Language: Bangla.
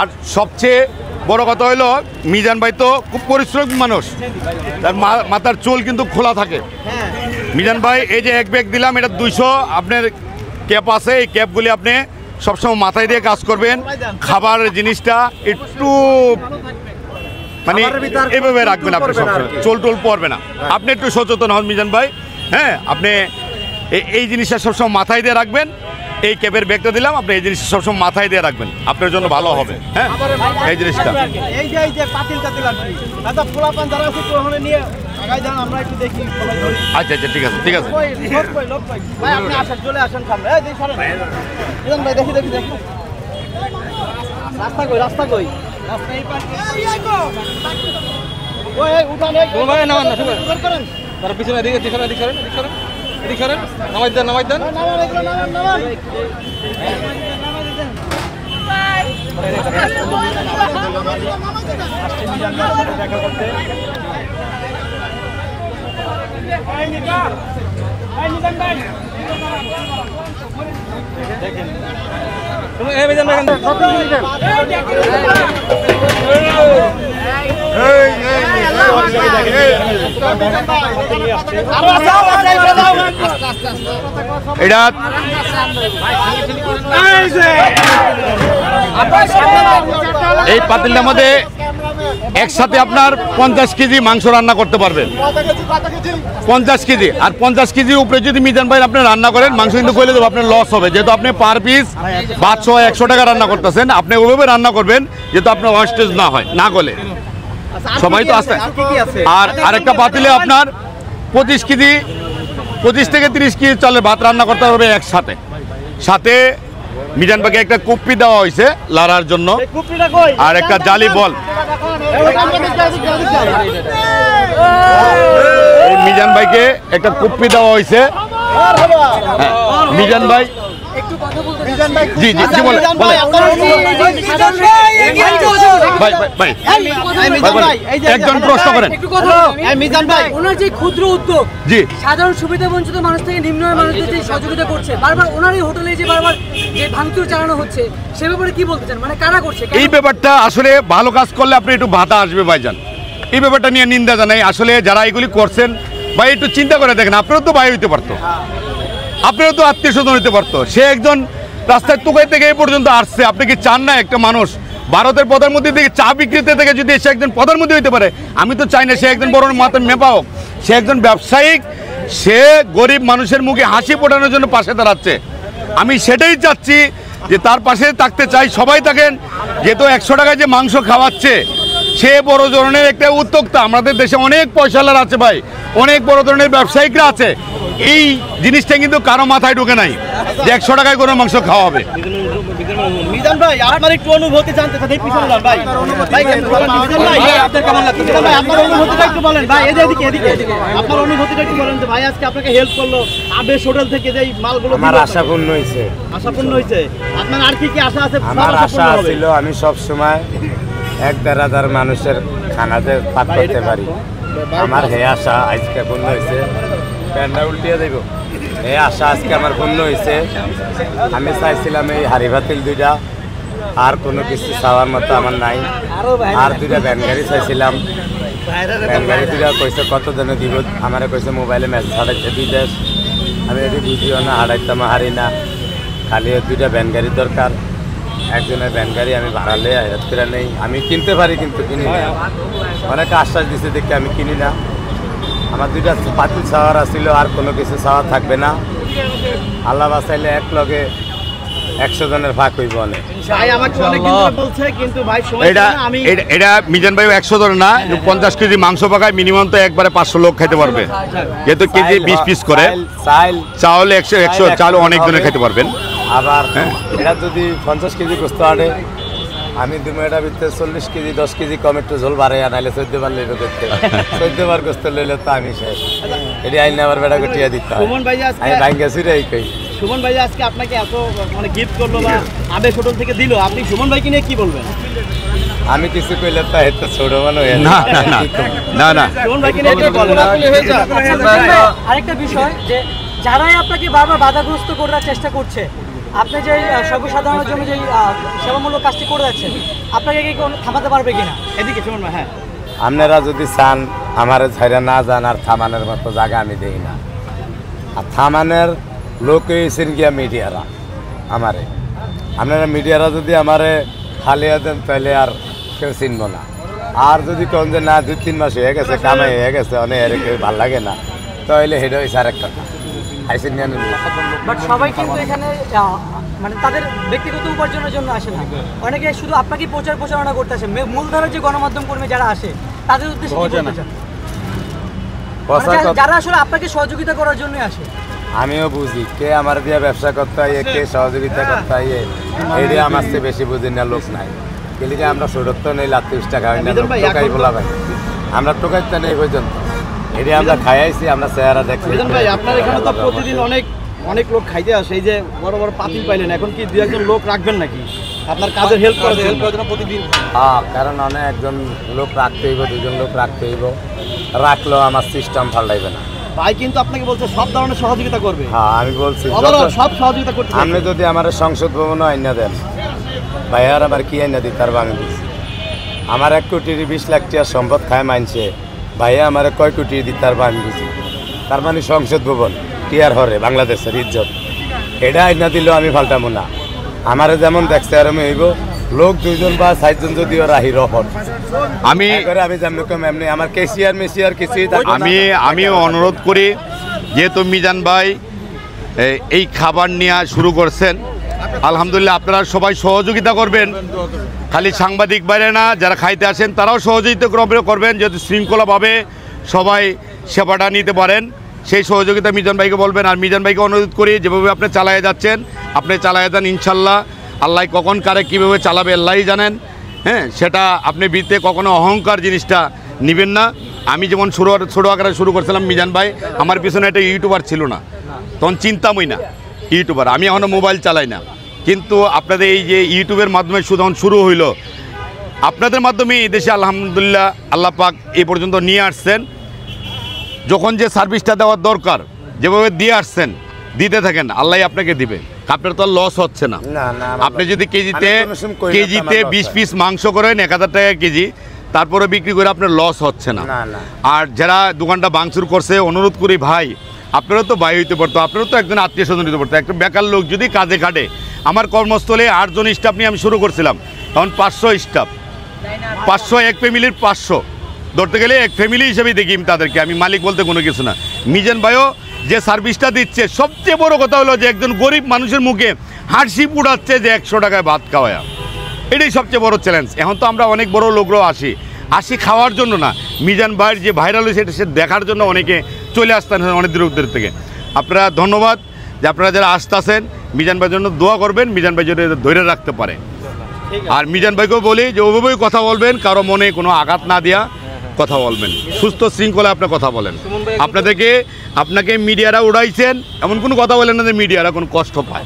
আর সবচেয়ে বড় কথা হলো মিজান ভাই তো খুব পরিশ্রমী মানুষ, তার মাথার চুল কিন্তু খোলা থাকে। মিজান ভাই এই যে এক ব্যাগ দিলাম, এটা 200 আপনার ক্যাপ আছে, এই ক্যাপগুলি আপনি সবসময় মাথায় দিয়ে কাজ করবেন। খাবার জিনিসটা একটু মানে এভাবে রাখবেন, আপনি সবসময় চুল টুল পড়বে না। আপনি একটু সচেতন হন মিজান ভাই, হ্যাঁ। আপনি এই জিনিসটা সবসময় মাথায় দিয়ে রাখবেন। এই ক্যাবের ব্যাগটা দিলাম, আপনি এই জিনিসটা সবসময় মাথায় দিয়ে রাখবেন, আপনার জন্য ভালো হবে। হ্যাঁ, এই জিনিসটা আচ্ছা আচ্ছা, ঠিক আছে ঠিক আছে। পিছনে দিকে নামাই দেন এটা এই পাতিলটার মধ্যে একসাথে আপনার 50 কেজি মাংস রান্না করতে পারবেন। 50 কেজি, আর 50 কেজির উপরে যদি মিজান ভাই আপনি রান্না করেন, মাংস কিন্তু কইলে দেবো আপনার লস হবে, যেহেতু আপনি পার পিস 500-100 টাকা রান্না করতেছেন। আপনি ওইভাবে রান্না করবেন যেহেতু আপনার ওয়েস্টেজ না হয়, না গলে সবাই তো আসতে। আর আরেকটা পাতিলে আপনার 25 কেজি 25 থেকে 30 কেজি চালের ভাত রান্না করতে হবে একসাথে। সাথে মিজান ভাইকে একটা কুপ্পি দেওয়া হয়েছে লড়ার জন্য, আর একটা জালি বল। মিজান ভাইকে একটা কুপ্পি দেওয়া হয়েছে। মিজান ভাই জি জি জি বলেন একজন প্রশ্ন করেন। মিজান ভাই, ওনার যে ক্ষুদ্র উদ্যোগ, জি সাধারণ সুবিধা বঞ্চিত মানুষ থেকে নিম্ন মানুষদের যে সহযোগিতা করছে, বারবার ওনার এই হোটেলে যে বারবার যে ভাঙচুর চালানো হচ্ছে, সে ব্যাপারে কি বলতে চান? মানে কারা করছে এই ব্যাপারটা? আসলে ভালো কাজ করলে আপনি একটু ভাতা আসবে ভাইজান, এই ব্যাপারটা নিয়ে নিন্দা জানাই। আসলে যারা এগুলি করছেন ভাই একটু চিন্তা করে দেখেন, আপনারও তো ভাই হইতে পারতো, আপনারও তো আত্মীয় স্বজন হইতে পারতো। সে একজন রাস্তায় তুকাই থেকে এই পর্যন্ত আসছে। আপনি কি চান না একটা মানুষ ভারতের প্রধানমন্ত্রী থেকে চা বিক্রিতে থেকে যদি সে একজন প্রধানমন্ত্রী হইতে পারে? আমি তো চাই না সে একজন বড় মাথার মেপা হোক, সে একজন ব্যবসায়িক, সে গরিব মানুষের মুখে হাসি ফোটানোর জন্য পাশে দাঁড়াচ্ছে। আমি সেটাই চাচ্ছি যে তার পাশে থাকতে চাই, সবাই থাকেন। যেহেতু 100 টাকায় যে মাংস খাওয়াচ্ছে, সে বড় ধরনের একটা উদ্যোক্তা। আমাদের দেশে অনেক পয়সালার আছে ভাই, অনেক বড় ধরনের ব্যবসায়িকরা আছে। এই জিনিসটা কিন্তু কারো মাথায় ঢুকে নাই যে 100 টাকায় কোনো মাংস খাওয়া হবে। মিজান ভাই, আপনার একটু অনুভূতি জানতে চাই। পিছনে যান ভাই, ভাই মিজান ভাই, আপনার কেমন লাগছে? ভাই আপনার অনুভূতিটা একটু বলেন ভাই। এদিকে আপনার অনুভূতিটা একটু বলেন যে ভাই আজকে আপনাকে হেল্প করলো আবেশ হোটেল থেকে, যে মালগুলো আমার আশাপূর্ণ হয়েছে। আশাপূর্ণ হয়েছে? আপনার আর কি কি আশা আছে? আমার আশা ছিল আমি সব সময় 1-1.5 মানুষের খানাতে পাক করতে পারি। আমার হে আশা আজকে পূর্ণ হয়েছে। প্যান্ডা উল্টিয়ে দেব, এই আশা আজকে আমার পূর্ণ হয়েছে। আমি চাইছিলাম এই হাড়ি ভাতিল 2টা, আর কোনো কিছু চাওয়ার মতো আমার নাই। আর 2টা ভ্যান গাড়ি চাইছিলাম, ভ্যান গাড়ি 2টা কইছে কত জনে দিব, আমারে কইছে মোবাইলে মেসেজ হারাইছে বিদেশ। আমি এটি বুঝিও না, হারাইতাম হারি না, খালি 2টা ভ্যান গাড়ির দরকার। একজনের ভ্যান গাড়ি আমি ভাড়ালে হেল্প করে নেই। আমি কিনতে পারি কিন্তু কিনি না। অনেক আশ্বাস দিচ্ছে দেখে আমি কিনি না। আমার 2টা পাতিল চাওয়ার ছিল, আর কোনো কিছু চাওয়া থাকবে না। আল্লাহ বাঁচাইলে এক লগে 100 জনের ভাগ হইব। অনেক এটা মিজান ভাই 100 জন না, 50 কেজি মাংস পাকায় মিনিমাম তো একবারে 500 লোক খাইতে পারবে। যেহেতু কেজি 20 পিস করে চাউল 100 চাল অনেক জনে খাইতে পারবেন। আবার এটা যদি 50 কেজি গোস্ত আনে, আমি তুমি এটা ভিতরে 40 কেজি 10 কেজি কম একটু ঝোল বাড়াই আনাইলে 14 বার লইবে করতে। 14 বার গোস্ত লইলে তো আমি শেষ। এটি আইন আবার বেড়া গটিয়া দিতে হয়। আমি ভাঙ্গা ছিঁড়ে কই। সুমন ভাই আজকে আপনাকে এত মানে গিফট করলো বা আবেশ হোটেল থেকে দিল, আপনি সুমন ভাইকে নিয়ে কি বলবেন? আমি কিছু কইলে তো এত ছোট মানুষ হয়ে না না না না না সুমন ভাই কিনে একটু বলেন আরেকটা বিষয় যে যারাই আপনাকে বারবার বাধাগ্রস্ত করার চেষ্টা করছে, আপনি যে সর্বসাধারণের জন্য যে সেবামূলক কাজটি করে যাচ্ছেন, আপনাকে কি কোনো থামাতে পারবে কিনা? এদিকে সুমন ভাই। হ্যাঁ, আপনারা যদি চান আমার ছাইরা না যান আর থামানের মতো জায়গা আমি দেই না। আর থামানের লোক হয়েছেন গিয়া মিডিয়ারা আমারে। আপনারা মিডিয়ারা যদি আমারে হালিয়া দেন তাহলে আর কেউ চিনব না। আর যদি কোন যে না 2-3 মাস হয়ে গেছে কামাই হয়ে গেছে অনেক এর কেউ ভাল লাগে না, তাহলে সেটা হয়েছে আরেক কথা। আইসেন নিয়ে বাট সবাই কিন্তু এখানে মানে তাদের ব্যক্তিগত উপার্জনের জন্য আসে না, অনেকে শুধু আপনাকে প্রচারণা করতে আসে। মূলধারার যে গণমাধ্যম কর্মী যারা আসে তাদের উদ্দেশ্যে কি বলতে চান? যারা আসলে আপনাকে সহযোগিতা করার জন্যই আসে। আমিও বুঝি কে আমার দিয়ে ব্যবসা করতে হয়, কে সহযোগিতা করতে হয়, এইটা আমার চেয়ে বেশি বুঝি না লোক নাই। কিন্তু আমরা ছোটত্ব নেই 30 টাকা হয় না, টোকাই বলা ভাই আমরা টোকাইতে নেই পর্যন্ত। এটা আমরা খাইছি, আমরা চেহারা দেখছি। মিজান ভাই, আপনার এখানে তো প্রতিদিন অনেক লোক খাইতে আসে, এই যে বড় বড় পাতিল পাইলেন, এখন কি 2-1 লোক রাখবেন নাকি আপনার কাজের হেল্প করার জন্য প্রতিদিন? হ্যাঁ, কারণ অনেক একজন লোক রাখতে হইব, 2জন লোক রাখতে হইব। রাখলেও আমার সিস্টেম পাল্টাইবে না। ভাই কিন্তু আপনাকে বলছে সব ধরনের সহযোগিতা করবে। হ্যাঁ, আমি বলছি সব সহযোগিতা করতে। আপনি যদি আমার সংসদ ভবনে আইনা দেন, ভাইয়ার আবার কি আইনা দিই তার ভাঙে দিচ্ছি। আমার 1 কোটি 20 লাখ টাকা সম্পদ খায় মানছে, ভাইয়া আমার কয় কোটি দিই তার ভাঙে দিচ্ছি। তার মানে সংসদ ভবন টিয়ার হরে বাংলাদেশের ইজ্জত, এটা আইনা দিলেও আমি পাল্টাবো না। আমার যেমন দেখছে আর আমি হইব লোক 2জন বা 4জন যদিও রাহি রহন আমি যেমন এমনি আমার কেসিয়ার মেসিয়ার কিছুই আমিও অনুরোধ করি, যেহেতু মিজান ভাই এই খাবার নিয়ে শুরু করছেন, আলহামদুলিল্লাহ আপনারা সবাই সহযোগিতা করবেন। খালি সাংবাদিক বাইরে না, যারা খাইতে আসেন তারাও সহযোগিতা করবেন, যদি শৃঙ্খলাভাবে সবাই সেবাটা নিতে পারেন সেই সহযোগিতা মিজান ভাইকে বলবেন। আর মিজান ভাইকে অনুরোধ করি, যেভাবে আপনি চালায়ে যাচ্ছেন আপনি চালায়ে যান ইনশাল্লাহ। আল্লাহ কখন কারে কীভাবে চালাবে আল্লাহই জানেন। হ্যাঁ, সেটা আপনি বিতে কখনো অহংকার জিনিসটা নেবেন না। আমি যেমন ছোটো আকারে শুরু করছিলাম, মিজান ভাই আমার পিছনে একটা ইউটিউবার ছিল না, তখন চিন্তামই না ইউটিউবার। আমি এখনও মোবাইল চালাই না, কিন্তু আপনাদের এই যে ইউটিউবের মাধ্যমে যখন শুরু হইল, আপনাদের মাধ্যমে এই দেশে আলহামদুলিল্লাহ আল্লাহ পাক এই পর্যন্ত নিয়ে আসছেন। যখন যে সার্ভিসটা দেওয়ার দরকার যেভাবে দিয়ে আসছেন, দিতে থাকেন, আল্লাহ আপনাকে দিবে। আপনার তো লস হচ্ছে না। আপনি যদি কেজিতে 20 পিস মাংস করেন 1000 টাকা কেজি, তারপরে বিক্রি করে আপনার লস হচ্ছে না। আর যারা দোকানটা ভাঙচুর করছে, অনুরোধ করি ভাই, আপনারও তো ভাই হইতে পারতো, আপনারও তো একজন আত্মীয় স্বজন হইতে পারতো। একটা বেকার লোক যদি কাজে খাটে, আমার কর্মস্থলে 8 জন স্টাফ নিয়ে আমি শুরু করছিলাম, তখন 500 স্টাফ, 500 এক ফ্যামিলির 500 ধরতে গেলে এক ফ্যামিলি হিসেবেই দেখি তাদেরকে, আমি মালিক বলতে কোনো কিছু না। মিজান ভাইও যে সার্ভিসটা দিচ্ছে, সবচেয়ে বড় কথা হলো যে একজন গরিব মানুষের মুখে হাসি পুড়াচ্ছে যে 100 টাকায় ভাত খাওয়া, এটাই সবচেয়ে বড় চ্যালেঞ্জ। এখন তো আমরা অনেক বড় লোকরাও আসি খাওয়ার জন্য না, মিজান ভাইয়ের যে ভাইরাল হয়েছে এটা সে দেখার জন্য অনেকে চলে আসতেন অনেক দূর থেকে। আপনারা ধন্যবাদ যে আপনারা যারা আসতেছেন, মিজান ভাইয়ের জন্য দোয়া করবেন, মিজান ভাই যদি ধরে রাখতে পারে। আর মিজান ভাইকেও বলি যে ওভাবেই কথা বলবেন, কারো মনে কোনো আঘাত না দেওয়া কথা বলবেন, সুস্থ শৃঙ্খলা আপনি কথা বলেন। আপনাকে মিডিয়ারা উড়াইছেন এমন কোনো কথা বলেন না যে মিডিয়ারা কোনো কষ্ট পায়।